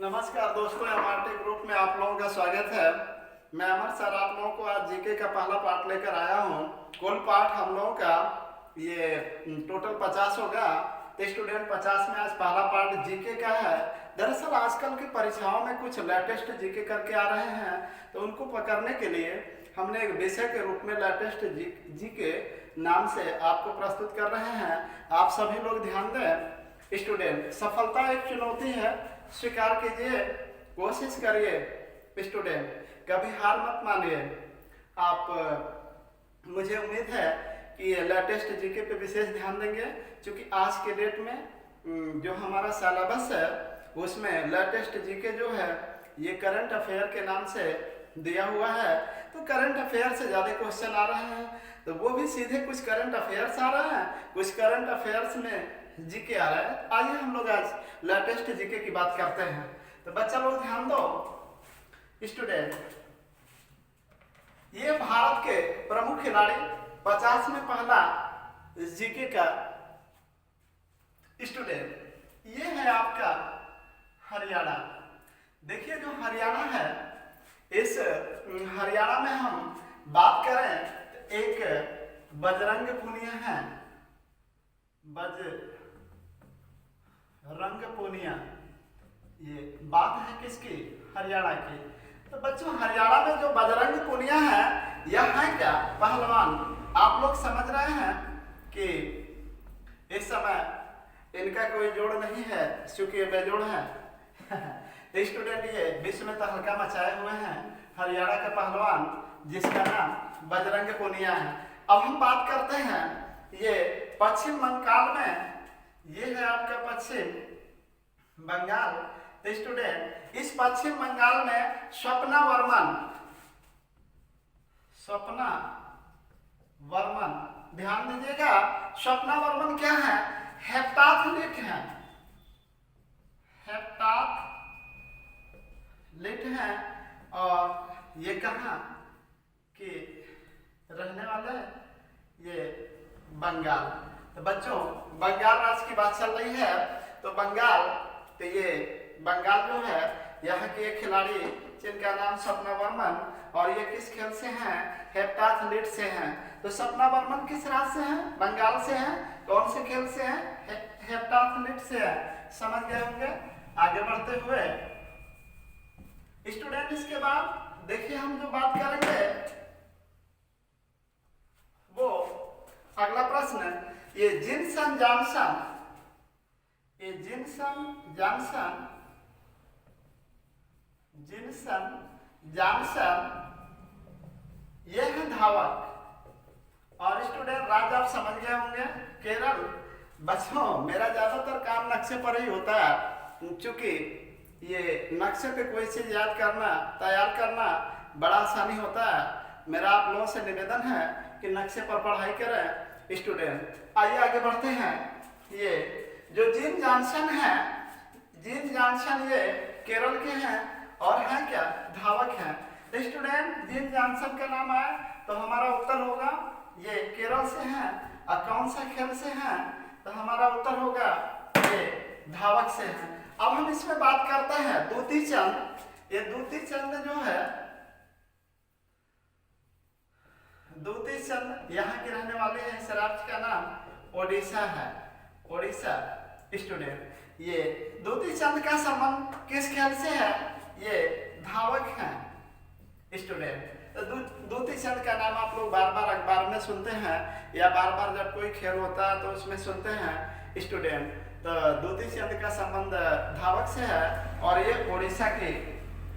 नमस्कार दोस्तों, MRT group में आप लोगों का स्वागत है। मैं अमर सर आप लोगों को आज जीके का पहला पार्ट लेकर आया हूँ। कुल पार्ट हम लोगों का ये टोटल 50 होगा, तो स्टूडेंट 50 में आज पहला पार्ट जीके का है। दरअसल आजकल की परीक्षाओं में कुछ लेटेस्ट जीके करके आ रहे हैं, तो उनको पकड़ने के लिए हमने एक विषय के रूप में लेटेस्ट जीके नाम से आपको प्रस्तुत कर रहे हैं। आप सभी लोग ध्यान दें। स्टूडेंट, सफलता एक चुनौती है, स्वीकार कीजिए, कोशिश करिए। स्टूडेंट, कभी हार मत मानिए। मुझे उम्मीद है कि लेटेस्ट जीके पे विशेष ध्यान देंगे, क्योंकि आज के डेट में जो हमारा सिलेबस है उसमें लेटेस्ट जीके जो है ये करंट अफेयर के नाम से दिया हुआ है। तो करंट अफेयर से ज़्यादा क्वेश्चन आ रहे हैं, तो वो भी सीधे कुछ करंट अफेयर्स आ रहे हैं, कुछ करंट अफेयर्स में जीके आ रहा है। आइए हम लोग आज लेटेस्ट जीके की बात करते हैं। तो बच्चा लोग ध्यान दो। स्टूडेंट, ये भारत के प्रमुख खिलाड़ी 50 में पहला जीके का। स्टूडेंट, ये है आपका हरियाणा। देखिए, जो हरियाणा है, इस हरियाणा में हम बात करें तो एक बजरंग पूनिया है। रंग पूनिया, ये बात है किसकी? हरियाणा की। तो बच्चों, हरियाणा में जो बजरंग पूनिया है, यह है क्या? पहलवान। आप लोग समझ रहे हैं कि इस समय इनका कोई जोड़ नहीं है, क्योंकि ये बेजोड़ है। स्टूडेंट, ये विश्व में तहलका मचाए हुए हैं हरियाणा का पहलवान, जिसका नाम बजरंग पूनिया है। अब हम बात करते हैं ये पश्चिम बंगाल में, ये है आपका पश्चिम बंगाल। तो स्टूडेंट, इस पश्चिम बंगाल में स्वप्ना वर्मन, ध्यान दीजिएगा। स्वप्ना वर्मन क्या है? हेप्टाथलीट है। और ये कहाँ कि रहने वाले? ये बंगाल। तो बच्चों, बंगाल राज्य की बात चल रही है। तो ये बंगाल जो है, यहाँ के एक खिलाड़ी जिनका नाम स्वप्ना वर्मन, और ये किस खेल से हैं? हेप्टाथलीट से हैं। तो स्वप्ना वर्मन किस राज्य से हैं? बंगाल से हैं। कौन से खेल से हैं? हेप्टाथलीट से हैं। समझ गए होंगे। आगे बढ़ते हुए स्टूडेंट, इसके बाद देखिए हम जो बात करेंगे वो अगला प्रश्न, ये जिनसन जॉनसन, ये है धावक। और स्टूडेंट, राज्य आप समझ गए होंगे, केरल। बच्चों, मेरा ज्यादातर काम नक्शे पर ही होता है, क्योंकि ये नक्शे पे कोई चीज याद करना, तैयार करना बड़ा आसानी होता है। मेरा आप लोगों से निवेदन है कि नक्शे पर पढ़ाई करें। स्टूडेंट, आइए आगे बढ़ते हैं। ये जो जिन जॉनसन ये केरल के हैं और हैं क्या? धावक हैं। स्टूडेंट, जिन जॉनसन का नाम आया तो हमारा उत्तर होगा ये केरल से हैं। और कौन सा खेल से हैं? तो हमारा उत्तर होगा ये धावक से हैं। अब हम इसमें बात करते हैं दूती चंद। ये दूती चंद जो है, दूती चंद यहाँ के रहने वाले हैं। इस राज्य का नाम ओडिशा है, ओडिशा। स्टूडेंट, ये दूती चंद का संबंध किस खेल से है? ये धावक हैं। स्टूडेंट, तो दूती चंद का नाम आप लोग बार बार अखबार में सुनते हैं, या बार बार जब कोई खेल होता है तो उसमें सुनते हैं। स्टूडेंट, तो दूती चंद का संबंध धावक से है, और ये ओडिशा के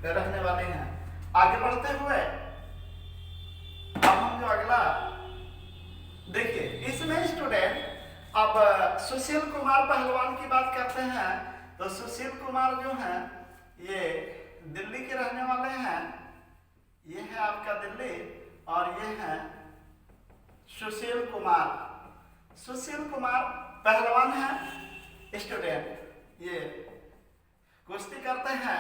रहने वाले हैं। आगे बढ़ते हुए अब हम जो अगला देखिए, इसमें स्टूडेंट अब सुशील कुमार पहलवान की बात करते हैं। तो सुशील कुमार जो हैं, ये दिल्ली के रहने वाले हैं। ये है आपका दिल्ली, और ये है सुशील कुमार पहलवान हैं। स्टूडेंट, ये कुश्ती करते हैं,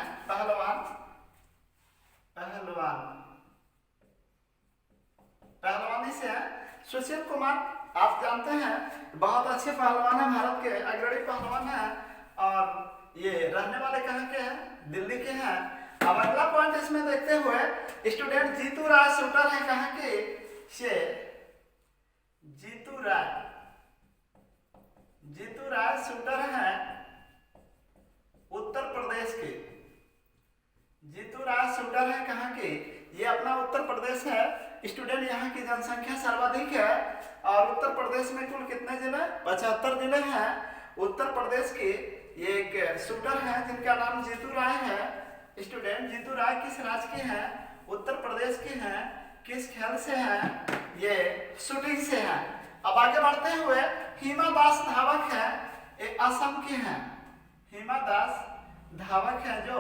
पहलवानी से है। सुशील कुमार आप जानते हैं बहुत अच्छे पहलवान हैं, भारत के अग्रणी पहलवान हैं। और ये रहने वाले कहाँ के हैं? दिल्ली के हैं। अब अगला पॉइंट इसमें देखते हुए स्टूडेंट जीतू राय शूटर है कहाँ के? से जीतू राय शूटर है उत्तर प्रदेश के। जीतू राय शूटर है कहाँ के? ये अपना उत्तर प्रदेश है। स्टूडेंट यहाँ की जनसंख्या सर्वाधिक है और उत्तर प्रदेश में कुल कितने जिले? 75 जिले हैं। उत्तर प्रदेश के ये एक शूटर है जिनका नाम जीतू राय है। स्टूडेंट जीतू राय किस राज्य के हैं? उत्तर प्रदेश के हैं। किस खेल से हैं? ये शूटिंग से हैं। अब आगे बढ़ते हुए हिमा दास धावक है, ये असम के हैं। हिमा दास धावक है जो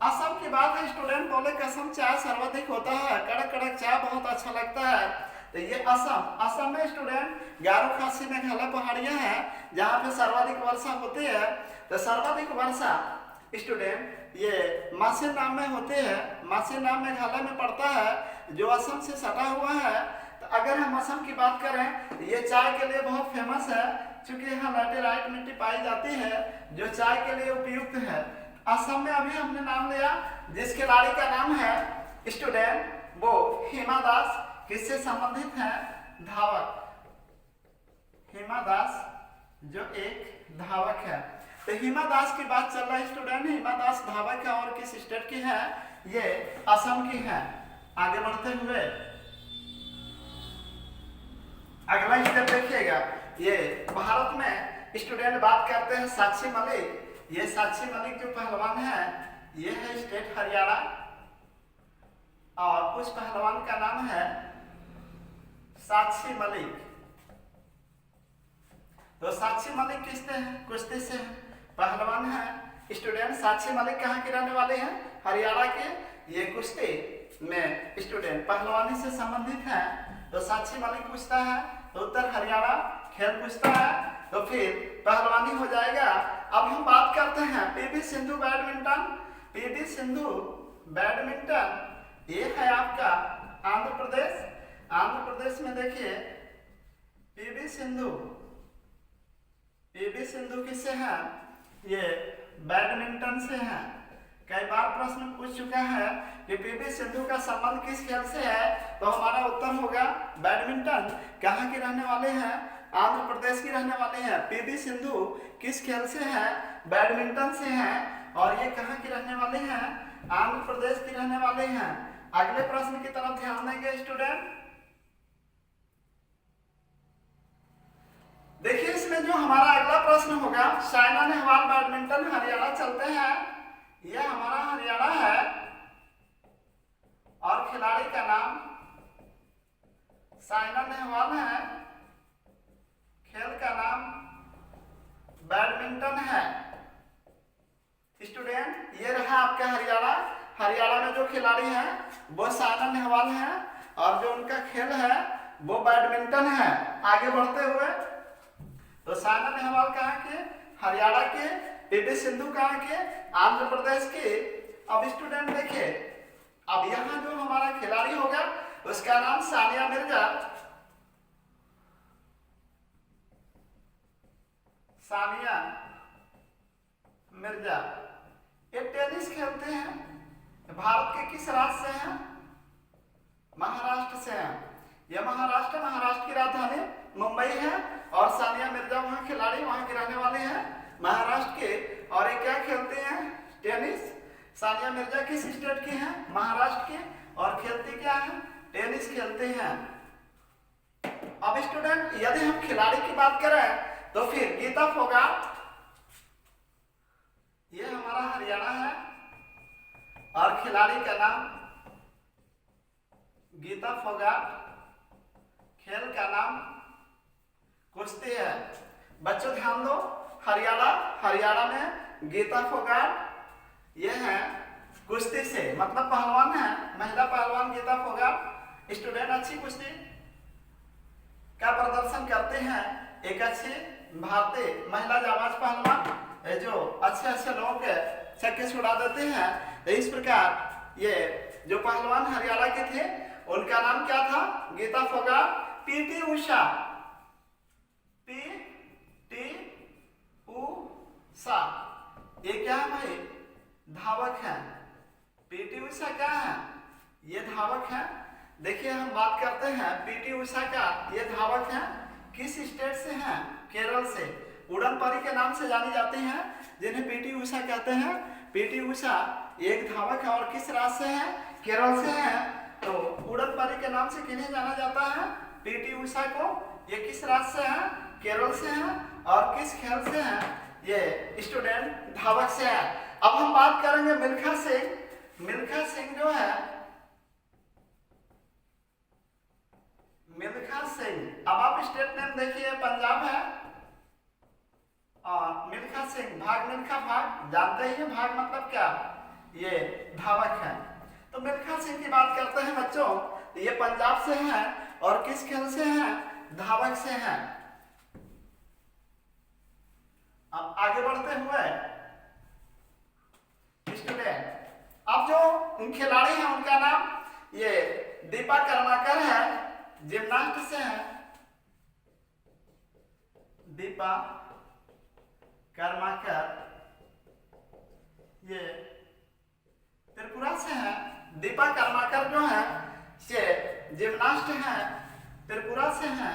असम की बात है। स्टूडेंट बोले कि असम चाय सर्वाधिक होता है, कड़क कड़क चाय बहुत अच्छा लगता है। तो ये असम में स्टूडेंट गारो खासी मेघालय पहाड़ियां हैं जहाँ पे सर्वाधिक वर्षा होती है। तो सर्वाधिक वर्षा स्टूडेंट ये मासिन नाम में होती है। मासिन नाम मेघालय में पड़ता है जो असम से सटा हुआ है। तो अगर हम असम की बात करें ये चाय के लिए बहुत फेमस है क्योंकि यहाँ लैटेराइट मिट्टी पाई जाती है जो चाय के लिए उपयुक्त है। असम में अभी हमने नाम लिया जिस खिलाड़ी का नाम है स्टूडेंट वो हिमा दास, किससे संबंधित है? धावक। हिमा दास जो एक धावक है। तो हिमा दास की बात चल रहा है स्टूडेंट। हिमा दास धावक है और किस स्टेट की है? ये असम की है। आगे बढ़ते हुए अगला स्टेप देखिएगा। ये भारत में स्टूडेंट बात करते हैं साक्षी मलिक। ये साक्षी मलिक जो पहलवान है ये है स्टेट हरियाणा और उस पहलवान का नाम है साक्षी मलिक। तो साक्षी मलिक किससे हैं? कुश्ती से हैं, पहलवान है। स्टूडेंट साक्षी मलिक कहाँ के रहने वाले हैं? हरियाणा के। ये कुश्ती में स्टूडेंट पहलवानी से संबंधित है। तो साक्षी मलिक पूछता है तो उत्तर हरियाणा। खेल पूछता है तो फिर पहलवानी हो जाएगा। अब हम बात करते हैं PV Sindhu badminton. PV Sindhu badminton ये है आपका आंध्र प्रदेश। आंध्र प्रदेश में देखिए पीवी सिंधु किससे है? ये बैडमिंटन से है। कई बार प्रश्न पूछ चुका है कि पीवी सिंधु का संबंध किस खेल से है? तो हमारा उत्तर होगा बैडमिंटन। कहाँ के रहने वाले हैं? आंध्र प्रदेश की रहने वाले हैं। पीवी सिंधु किस खेल से है? बैडमिंटन से हैं। और ये कहाँ के रहने वाले हैं? आंध्र प्रदेश की रहने वाले हैं। अगले प्रश्न की तरफ ध्यान देंगे स्टूडेंट। देखिए इसमें जो हमारा अगला प्रश्न होगा साइना नेहवाल बैडमिंटन हरियाणा चलते हैं। यह हमारा हरियाणा है और खिलाड़ी का नाम साइना नेहवाल है। खेल का नाम बैडमिंटन है। स्टूडेंट ये रहा आपका हरियाणा। हरियाणा में जो खिलाड़ी हैं वो साइना नेहवाल हैं और जो उनका खेल है वो बैडमिंटन है। आगे बढ़ते हुए तो साइना नेहवाल कहाँ के? हरियाणा के। पीवी सिंधु कहाँ के? आंध्र प्रदेश के। अब स्टूडेंट देखिए अब यहाँ जो हमारा खिलाड़ी होगा उसका नाम सानिया मिर्जा। सानिया मिर्जा ये टेनिस खेलते हैं। भारत के किस राज्य से हैं? महाराष्ट्र से हैं। यह महाराष्ट्र की राजधानी मुंबई है और सानिया मिर्जा वहाँ खिलाड़ी वहाँ के रहने वाले हैं महाराष्ट्र के। और ये क्या खेलते हैं? टेनिस। सानिया मिर्जा किस स्टेट की हैं? महाराष्ट्र के। और खेलती क्या है? टेनिस खेलते हैं। अब स्टूडेंट यदि हम खिलाड़ी की बात करें तो फिर गीता फोगाट ये हमारा हरियाणा है और खिलाड़ी का नाम गीता फोगाट। खेल का नाम कुश्ती है। बच्चों ध्यान दो हरियाणा में गीता फोगाट ये है कुश्ती से मतलब पहलवान है, महिला पहलवान गीता फोगाट। स्टूडेंट अच्छी कुश्ती का प्रदर्शन करते हैं। एक अच्छी भारतीय महिला जाबाज पहलवान जो अच्छे लोगों के छक्के छुड़ा देते हैं। तो इस प्रकार ये जो पहलवान हरियाणा के थे उनका नाम क्या था? Geeta Phogat. PT Usha, P T ऊ सा, ये क्या है भाई? धावक है। पीटी उषा क्या है? ये धावक है। देखिए हम बात करते हैं पीटी उषा का, ये धावक है। किस स्टेट से हैं? केरल से। उड़न परी के नाम से जानी जाती हैं, जिन्हें पीटी उषा कहते हैं। पीटी उषा एक धावक है और किस राज्य से है? केरल से है। तो उड़न परी के नाम से किन्हें जाना जाता है? पीटी उषा को। ये किस राज्य से है? केरल से है। और किस खेल से है? ये स्टूडेंट धावक से है। अब हम बात करेंगे मिल्खा सिंह। मिल्खा सिंह जो है, मिल्खा सिंह, अब आप स्टेट नेम देखिए, पंजाब है। और मिल्खा सिंह, भाग मिल्खा भाग, जानते ही हैं भाग मतलब क्या? ये धावक है। तो मिल्खा सिंह की बात करते हैं बच्चों, ये पंजाब से हैं और किस खेल से हैं? धावक से हैं। अब आगे बढ़ते हुए स्टूडेंट, अब जो खिलाड़ी हैं उनका नाम ये दीपा कर्माकर है, जिम्नास्ट से है। दीपा कर्माकर ये त्रिपुरा से है। दीपा कर्माकर जो है ये जिम्नास्ट है, त्रिपुरा से है।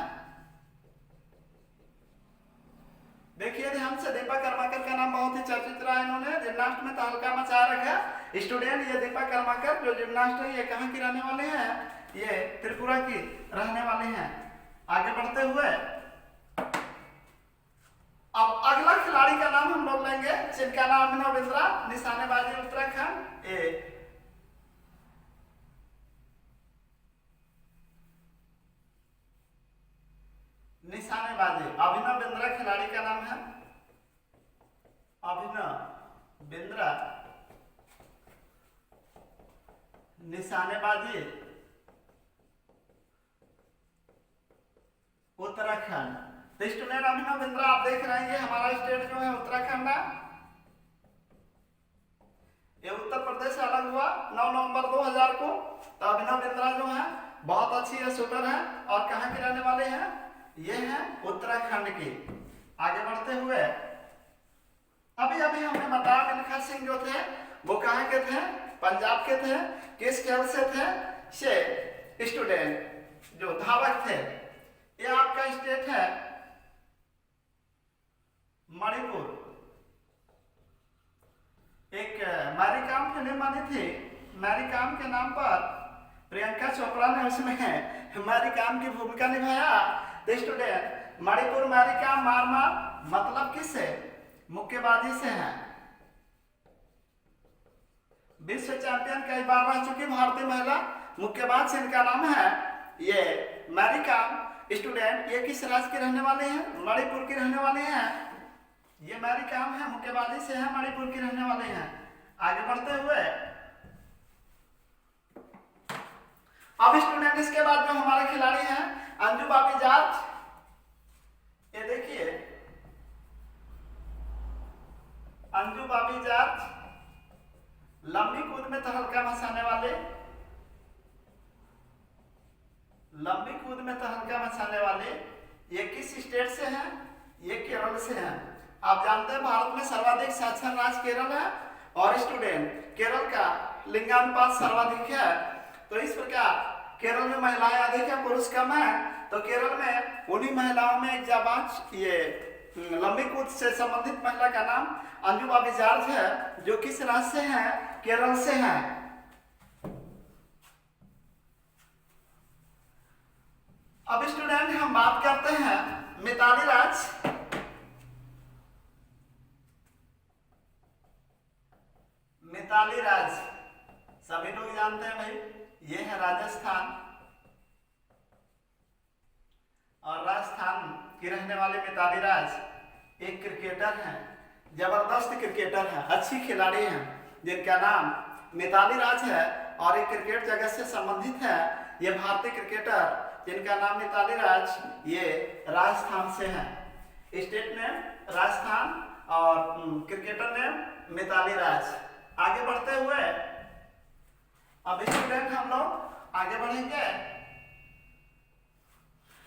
देखिए ध्यान से, दीपा कर्माकर का नाम बहुत ही चर्चित रहा, इन्होंने जिम्नास्ट में तहलका मचा रखा। स्टूडेंट ये दीपा कर्माकर जो जिम्नास्ट है, ये कहाँ की रहने वाले हैं? ये त्रिपुरा की रहने वाले हैं। आगे बढ़ते हुए अब अगला खिलाड़ी का नाम हम लोग लेंगे, जिनका नाम अभिनव बिंद्रा, निशानेबाजी उत्तराखंड। निशानेबाजी, अभिनव बिंद्रा खिलाड़ी का नाम है। अभिनव बिंद्रा, निशानेबाजी उत्तराखंड। तो स्टूडेंट अभिनव बिंद्रा आप देख रहे हैं, ये हमारा स्टेट जो है उत्तराखंड है। ये उत्तर प्रदेश से अलग हुआ 9 नवंबर 2000 को। तो अभिनव बिंद्रा जो है बहुत अच्छी है, शूटर है और कहाँ के रहने वाले हैं? ये हैं उत्तराखंड के। आगे बढ़ते हुए अभी अभी हमने बताया मिल्खा सिंह जो थे वो कहाँ के थे? पंजाब के थे। किस खेल से थे? से स्टूडेंट जो धावक थे। ये आपका स्टेट है मणिपुर। एक मैरी कॉम फिल्म बनी थी, मैरी कॉम के नाम पर प्रियंका चोपड़ा ने उसमें मैरी कॉम की भूमिका निभाया। तो स्टूडेंट मणिपुर मैरी कॉम मार मार मतलब किससे? मुक्केबाजी से है। विश्व चैंपियन कई बार रह चुकी भारतीय महिला मुक्केबाज से इनका नाम है ये मैरी कॉम। स्टूडेंट ये किस राज्य के रहने वाले हैं? मणिपुर के रहने वाले हैं। ये मैरी कॉम है, मुक्केबाजी से है, मणिपुर के रहने वाले हैं। आगे बढ़ते हुए अब स्टूडेंट इसके बाद जो हमारे खिलाड़ी हैं अंजू बाबी जॉर्ज। ये देखिए अंजू बाबी जॉर्ज, लंबी कूद में तहलका मचाने वाले, लंबी कूद में तहलका मचाने वाले। ये किस स्टेट से हैं? ये केरल से हैं। आप जानते हैं भारत में सर्वाधिक साक्षर राज्य केरल है और स्टूडेंट केरल का लिंगानुपात सर्वाधिक है। तो इस प्रकार केरल में महिलाएं अधिक है, पुरुष कम है। तो केरल में उन्हीं महिलाओं में एक जाबाज ये लंबी कूद से संबंधित महिला का नाम अंजू बाबी जॉर्ज है, जो किस राज्य से है? केरल से है। अब स्टूडेंट हम बात करते हैं मिताली राज। मिताली राज सभी लोग जानते हैं भाई, ये है राजस्थान और राजस्थान की रहने वाले मिताली राज एक क्रिकेटर हैं, जबरदस्त क्रिकेटर हैं, अच्छी खिलाड़ी हैं, जिनका नाम मिताली राज है और एक क्रिकेट जगत से संबंधित है। ये भारतीय क्रिकेटर जिनका नाम मिताली राज, ये राजस्थान से हैं। स्टेट नेम राजस्थान और क्रिकेटर नेम मिताली राज। आगे बढ़ते हुए अब स्टूडेंट हम लोग आगे बढ़ेंगे।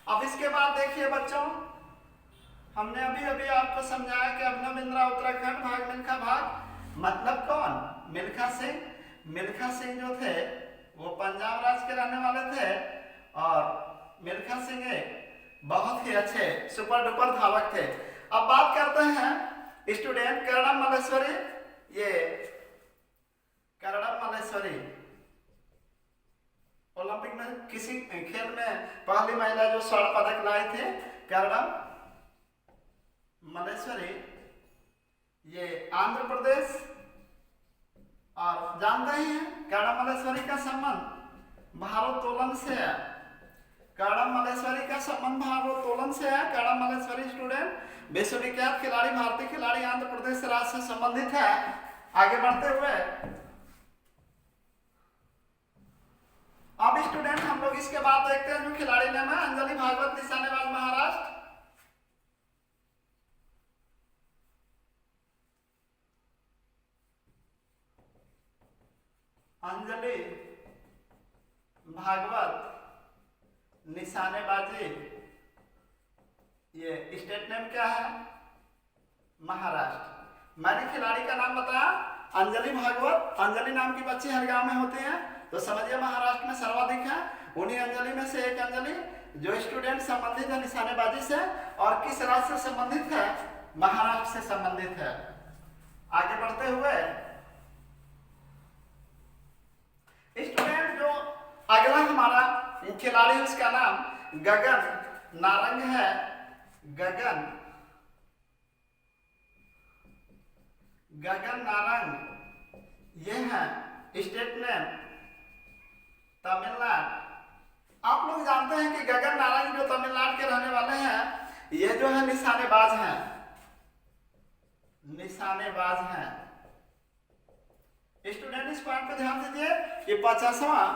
अब इसके बाद देखिए बच्चों हमने अभी अभी आपको समझाया कि अभिनव बिंद्रा उत्तराखंड, भाग मिल्खा भाग मतलब कौन? मिल्खा सिंह। मिल्खा सिंह जो थे वो पंजाब राज्य के रहने वाले थे और मिल्खा सिंह एक बहुत ही अच्छे सुपर डुपर धावक थे। अब बात करते हैं स्टूडेंट कर्णम मल्लेश्वरी। ये कर्णम मल्लेश्वरी ओलंपिक में किसी खेल में पहली महिला जो स्वर्ण पदक लाई थे, कर्णम मल्लेश्वरी, ये आंध्र प्रदेश। और जानते ही हैं कर्णम मल्लेश्वरी का संबंध भारोत्तोलन से है। कर्णम मल्लेश्वरी का संबंध भारोत्तोलन से है। कर्णम मल्लेश्वरी स्टूडेंट विश्वविख्यात खिलाड़ी, भारतीय खिलाड़ी, आंध्र प्रदेश राज्य से संबंधित है। आगे बढ़ते हुए अब स्टूडेंट हम लोग इसके बाद देखते हैं जो खिलाड़ी नाम है अंजलि भागवत, निशानेबाज, महाराष्ट्र। अंजलि भागवत निशानेबाजी, ये स्टेट नेम क्या है? महाराष्ट्र। मैंने खिलाड़ी का नाम बताया अंजलि भागवत। अंजलि नाम की बच्ची हर गांव में होती है, तो समझिए महाराष्ट्र में सर्वाधिक है। उन्हीं अंजलि में से एक अंजलि जो स्टूडेंट संबंधित है निशानेबाजी से, और किस राज्य से संबंधित है? महाराष्ट्र से संबंधित है। आगे बढ़ते हुए स्टूडेंट जो अगला हमारा खिलाड़ी उसका नाम गगन नारंग है। गगन नारंग, ये है स्टेट नेम तमिलनाडु। आप लोग जानते हैं कि गगन नारंग जो तमिलनाडु के रहने वाले हैं, ये जो है निशानेबाज हैं। निशानेबाज हैं स्टूडेंट। इस पॉइंट पे ध्यान दीजिए कि 50वां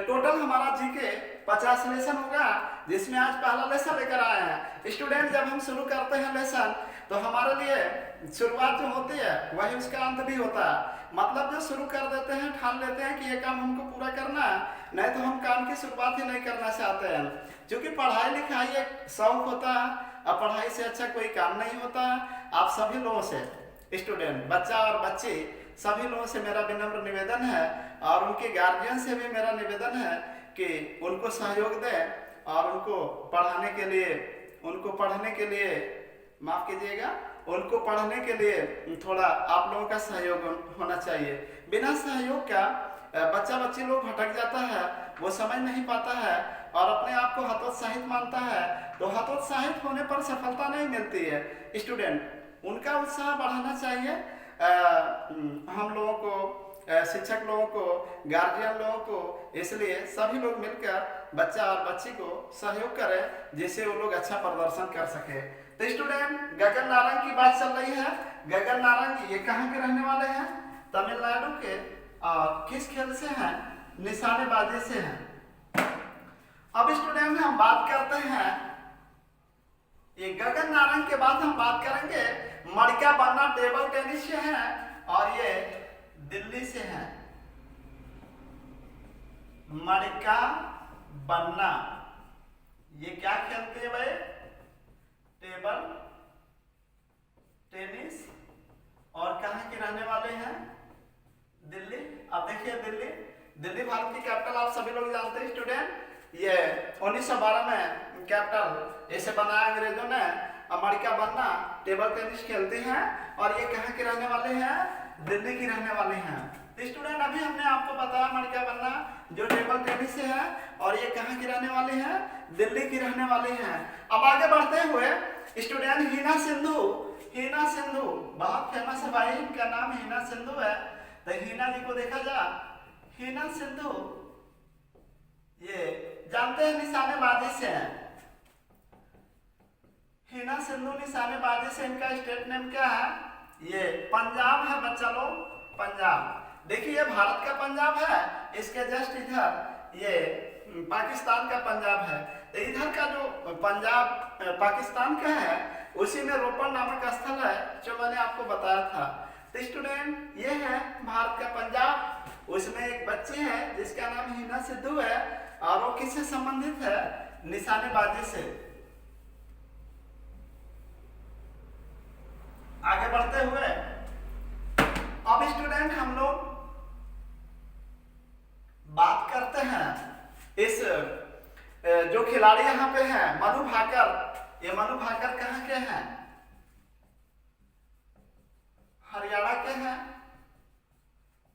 टोटल हमारा जीके 50 लेसन होगा, जिसमें आज पहला लेसन लेकर आए हैं। स्टूडेंट जब हम शुरू करते हैं लेसन तो हमारे लिए शुरुआत जो होती है वही उसका अंत भी होता है। मतलब जो शुरू कर देते हैं, ठान लेते हैं कि ये काम हमको पूरा करना है, नहीं तो हम काम की शुरुआत ही नहीं करना चाहते हैं। क्योंकि पढ़ाई लिखाई एक शौक होता है, अब पढ़ाई से अच्छा कोई काम नहीं होता। आप सभी लोगों से स्टूडेंट, बच्चा और बच्ची, सभी लोगों से मेरा विनम्र निवेदन है और उनके गार्जियन से भी मेरा निवेदन है कि उनको सहयोग दें और उनको पढ़ने के लिए माफ कीजिएगा, उनको पढ़ने के लिए थोड़ा आप लोगों का सहयोग होना चाहिए। बिना सहयोग का बच्चा बच्ची लोग भटक जाता है, वो समझ नहीं पाता है और अपने आप को हतोत्साहित मानता है, तो हतोत्साहित होने पर सफलता नहीं मिलती है। स्टूडेंट उनका उत्साह बढ़ाना चाहिए। हम लोगों को, शिक्षक लोगों को, गार्जियन लोगों को, इसलिए सभी लोग मिलकर बच्चा और बच्ची को सहयोग करें जिससे वो लोग अच्छा प्रदर्शन कर सके। तो स्टूडेंट गगन नारंग की बात चल रही है। गगन नारंग ये कहाँ के रहने वाले हैं? तमिलनाडु के। और किस खेल से हैं? निशानेबाजी से हैं। अब स्टूडेंट हम बात करते हैं, ये गगन नारंग के बाद हम बात करेंगे मणिका बन्ना, टेबल टेनिस से हैं और ये दिल्ली से हैं। मणिका बन्ना ये क्या खेलती है भाई? Table tennis. और कहाँ के रहने वाले हैं? दिल्ली। अब देखिए दिल्ली भारत की कैपिटल आप सभी लोग जानते हैं स्टूडेंट। ये 1912 में कैपिटल इसे बनाया अंग्रेजों ने। मणिका बन्ना टेबल टेनिस खेलती हैं और ये कहाँ के रहने वाले हैं? दिल्ली की रहने वाली हैं। तो स्टूडेंट अभी हमने आपको बताया मणिका बन्ना जो टेबल टेनिस से है और ये कहाँ की रहने वाली हैं? दिल्ली की रहने वाली हैं। अब आगे बढ़ते हुए स्टूडेंट हिना सिंधु बहुत फेमस है भाई, इनका नाम हिना सिंधु है। तो हिना जी को देखा जा, हिना सिंधु ये जानते हैं निशानेबाजी से हैं। हिना सिंधु निशानेबाजी से, इनका स्टेट नेम क्या है? ये पंजाब है बच्चा लोग, पंजाब। देखिए ये भारत का पंजाब है, इसके जस्ट इधर ये पाकिस्तान का पंजाब है। तो इधर का जो पंजाब पाकिस्तान का है उसी में रोपड़ नामक स्थल है जो मैंने आपको बताया था। तो स्टूडेंट ये है भारत का पंजाब, उसमें एक बच्ची है जिसका नाम हिना सिंधु है और वो किससे संबंधित है? निशानेबाजी से। बढ़ते हुए अब स्टूडेंट हम लोग बात करते हैं इस जो खिलाड़ी यहाँ पे हैं मनु भाकर। ये मनु भाकर कहाँ के हैं? हरियाणा के हैं।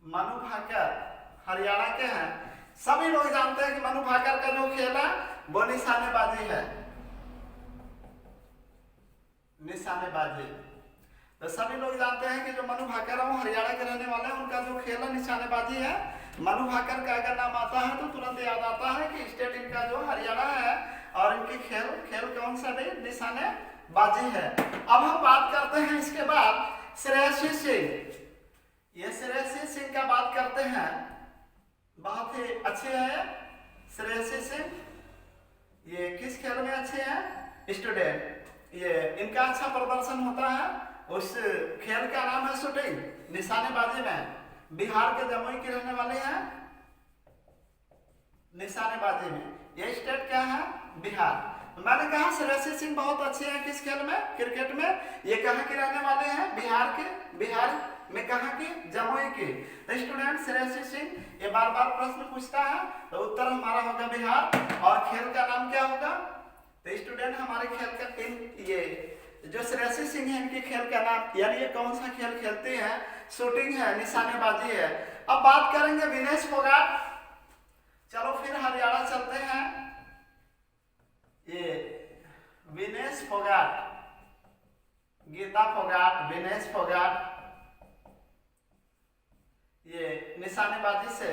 मनु भाकर हरियाणा के हैं। सभी लोग जानते हैं कि मनु भाकर का जो खेल है वो निशानेबाजी है। निशानेबाजी तो सभी लोग जानते हैं कि जो मनु भाकर है वो हरियाणा के रहने वाले हैं। उनका जो खेल है निशानेबाजी है। मनु भाकर का अगर नाम आता है तो तुरंत याद आता है कि स्टेट इनका जो हरियाणा है और इनकी खेल कौन सा भी निशानेबाजी है। अब हम बात करते हैं इसके बाद श्रेयसी सिंह। ये श्रेयसी सिंह का बात करते हैं, बहुत ही अच्छे हैं श्रेयसी सिंह। ये किस खेल में अच्छे हैं? स्टूडेंट ये इनका अच्छा प्रदर्शन होता है। उस खेल का नाम है शूटिंग, निशानेबाजी में। बिहार के जमुई के रहने वाले हैं। निशानेबाजी में ये स्टेट क्या है? बिहार। मैंने कहा श्रेयसी सिंह बहुत अच्छे हैं किस खेल में? क्रिकेट में। ये कहाँ के रहने वाले हैं? बिहार के। बिहार में कहाँ की? जमुई की। तो स्टूडेंट श्रेयसी सिंह ये बार बार प्रश्न पूछता है तो उत्तर हमारा होगा बिहार। और खेल का नाम क्या होगा? तो स्टूडेंट हमारे खेल का ये जो श्रेयसी सिंह है इनके खेल का नाम, यानी ये कौन सा खेल खेलते हैं? शूटिंग है, निशानेबाजी है। अब बात करेंगे विनेश फोगाट। चलो फिर हरियाणा चलते हैं। ये विनेश फोगाट, गीता फोगाट, विनेश फोगाट ये निशानेबाजी से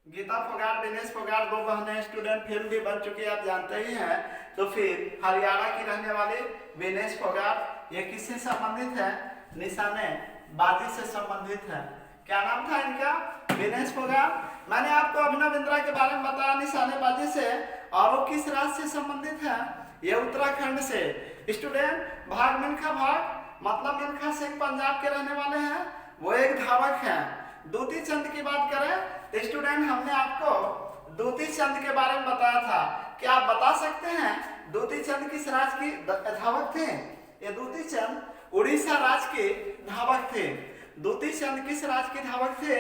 गीता फोगाट, विनेश फोगाट दो बहनें। स्टूडेंट फिल्म भी बन चुकी है, आप जानते ही हैं। तो फिर हरियाणा की रहने वाली विनेश फोगाट ये किससे संबंधित है? निशानेबाजी से संबंधित है। क्या नाम था इनका? विनेश फोगाट। मैंने आपको अभिनव बिंद्रा के बारे में बताया निशानेबाजी से, और वो किस राज्य से संबंधित है? ये उत्तराखंड से। स्टूडेंट भाग मिल्खा भाग मतलब मिल्खा सिंह पंजाब के रहने वाले हैं, वो एक धावक हैं। दूती चंद की बात करें तो स्टूडेंट हमने आपको दूती चंद के बारे में बताया था। क्या आप बता सकते हैं दूती चंद किस राज्य की धावक थे? ये दूती चंद उड़ीसा राज्य के धावक थे। दूती चंद किस राज्य के धावक थे?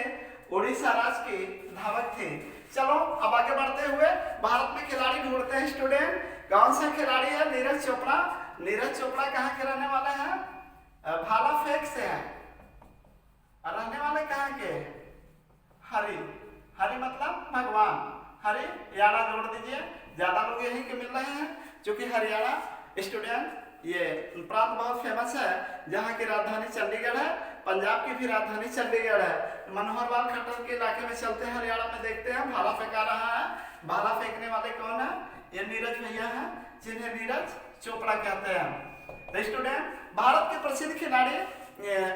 उड़ीसा राज्य के धावक थे। चलो अब आगे बढ़ते हुए भारत में खिलाड़ी ढूंढते हैं। स्टूडेंट कौन सा खिलाड़ी है? नीरज चोपड़ा। नीरज चोपड़ा कहाँ के रहने वाले हैं? भाला फेंक से हैं। रहने वाले कहाँ के? हरि। हरि मतलब भगवान। हरियाणा जोड़ दीजिए, ज्यादा लोग यहीं के मिल रहे हैं क्योंकि हरियाणा स्टूडेंट ये प्रांत बहुत फेमस है, जहाँ की राजधानी चंडीगढ़ है। पंजाब की भी राजधानी चंडीगढ़ है। मनोहर लाल खट्टर के इलाके में चलते हैं, हरियाणा में देखते हैं भाला फेंका रहा है। भाला फेंकने वाले कौन है? ये नीरज भैया हैं, जिन्हें नीरज चोपड़ा कहते हैं। तो स्टूडेंट भारत के प्रसिद्ध खिलाड़ी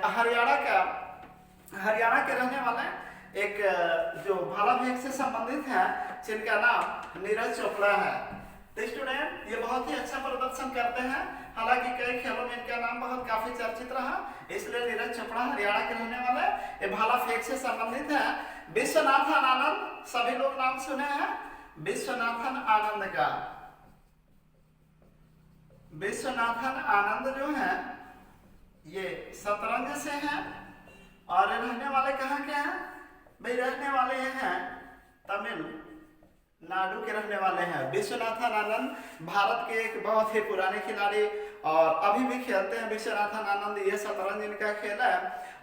हरियाणा के रहने वाले एक जो भाला फेंक से संबंधित है, जिनका नाम नीरज चोपड़ा है। तो स्टूडेंट ये बहुत ही अच्छा प्रदर्शन करते हैं। हालांकि कई खेलों में इनका नाम बहुत काफी चर्चित रहा, इसलिए नीरज चोपड़ा हरियाणा के रहने वाले ये भाला फेंक से संबंधित है। विश्वनाथन आनंद, सभी लोग नाम सुने हैं विश्वनाथन आनंद का। विश्वनाथन आनंद जो है ये शतरंज से हैं और रहने वाले कहाँ के हैं? भाई रहने वाले हैं तमिलनाडु के रहने वाले हैं। विश्वनाथन आनंद भारत के एक बहुत ही पुराने खिलाड़ी और अभी भी खेलते हैं। विश्वनाथन आनंद ये शतरंज इनका खेल है।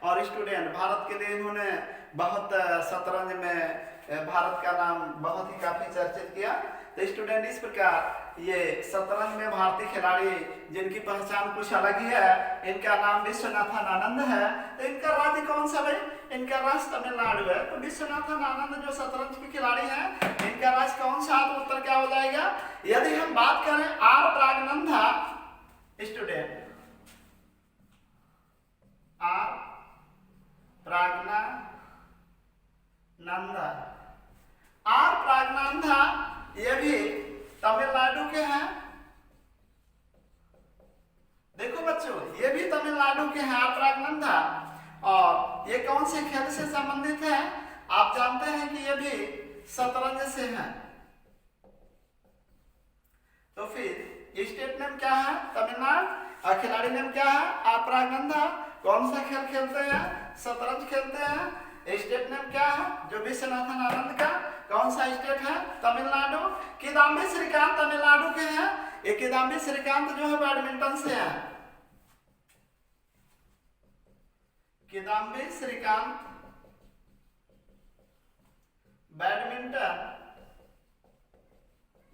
और स्टूडेंट भारत के लिए इन्होंने बहुत शतरंज में भारत का नाम बहुत ही काफी चर्चित किया। तो स्टूडेंट इस प्रकार ये शतरंज में भारतीय खिलाड़ी जिनकी पहचान कुछ अलग ही है, इनका नाम विश्वनाथन आनंद है। तो इनका राज्य कौन सा भाई? इनका राज्य तमिलनाडु है। तो विश्वनाथन आनंद जो शतरंज के खिलाड़ी हैं, इनका राज्य कौन सा? तो उत्तर क्या हो जाएगा? यदि हम बात करें आर प्रागनंदा, स्टूडेंट आर प्रागनंदा, आर प्रागनंदा ये भी तमिलनाडु के हैं। देखो बच्चों ये भी तमिलनाडु के हैं आर प्रागनंदा। और ये कौन से खेल से संबंधित है? आप जानते हैं कि ये भी शतरंज से हैं। तो फिर स्टेट नेम क्या है? तमिलनाडु। और खिलाड़ी नाम क्या है? अपरागंधा। कौन सा खेल खेलते हैं? शतरंज खेलते हैं। स्टेट नेम क्या है? जो विश्वनाथन आनंद का कौन सा स्टेट है? तमिलनाडु। किदाम्बी श्रीकांत तमिलनाडु के हैं। ये किदाम्बी श्रीकांत जो है बैडमिंटन से है। किदाम्बी श्रीकांत बैडमिंटन,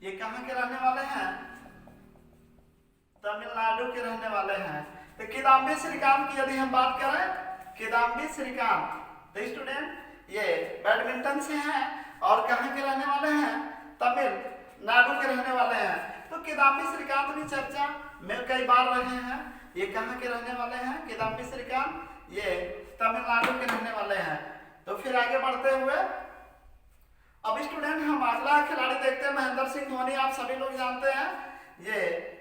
ये कहाँ के रहने वाले हैं? तमिलनाडु के रहने वाले हैं। तो किदाम्बी श्रीकांत की यदि हम बात करें, किदाम्बी श्रीकांत तो स्टूडेंट ये बैडमिंटन से हैं और कहाँ के रहने वाले हैं? तमिलनाडु के रहने वाले हैं। तो किदाम्बी श्रीकांत भी चर्चा में कई बार रहे हैं। ये कहाँ के रहने वाले हैं? किदाम्बी श्रीकांत ये तमिलनाडु के रहने वाले हैं। तो फिर आगे बढ़ते हुए अब स्टूडेंट हम अगला खिलाड़ी देखते हैं, महेंद्र सिंह धोनी। आप सभी लोग जानते हैं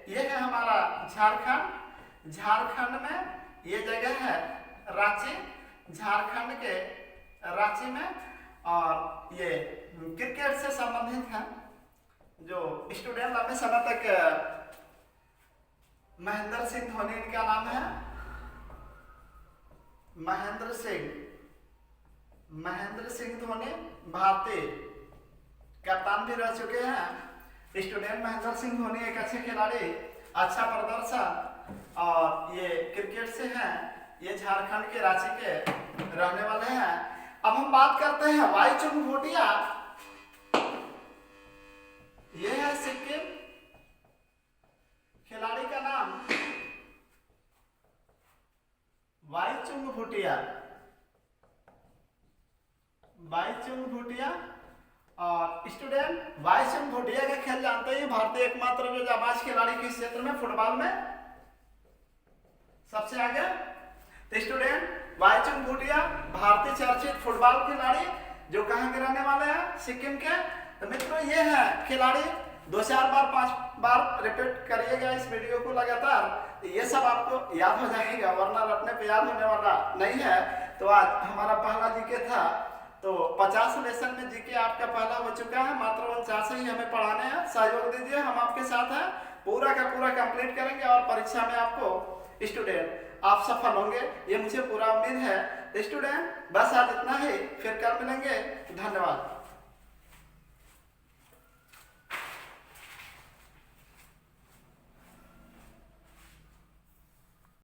ये है हमारा झारखंड। झारखंड में ये जगह है रांची, झारखंड के रांची में। और ये क्रिकेट से संबंधित है। जो स्टूडेंट लंबे समय तक महेंद्र सिंह धोनी इनका नाम है, महेंद्र सिंह धोनी भारतीय कप्तान भी रह चुके हैं। स्टूडेंट महेंद्र सिंह धोनी एक अच्छे खिलाड़ी, अच्छा प्रदर्शन और ये क्रिकेट से हैं। ये झारखंड के रांची के रहने वाले हैं। अब हम बात करते हैं वाईचुंग भूटिया। ये है सिक्किम। खिलाड़ी का नाम वाईचुंग भूटिया। वाईचुंग भूटिया। और स्टूडेंट वाईचुंग भूटिया का खेल जानते हैं, भारतीय एकमात्र जो जाबाज खिलाड़ी किस क्षेत्र में? फुटबॉल में सबसे आगे। तो स्टूडेंट वाईचुंग भूटिया भारतीय चर्चित फुटबॉल खिलाड़ी जो कहाँ के रहने वाले हैं? सिक्किम के। तो मित्रों ये है खिलाड़ी। 2-4 बार 5 बार रिपीट करिएगा इस वीडियो को लगातार, तो ये सब आपको याद हो जाएगा, वरना रटने पे याद होने वाला नहीं है। तो आज हमारा पहला जीके था, तो 50 लेसन में जीके आपका पहला हो चुका है। मात्र 49 ही हमें पढ़ाने हैं। सहयोग दीजिए, हम आपके साथ हैं। पूरा का पूरा कंप्लीट करेंगे और परीक्षा में आपको स्टूडेंट आप सफल होंगे, ये मुझे पूरा उम्मीद है। स्टूडेंट बस आज इतना ही, फिर कल मिलेंगे। धन्यवाद।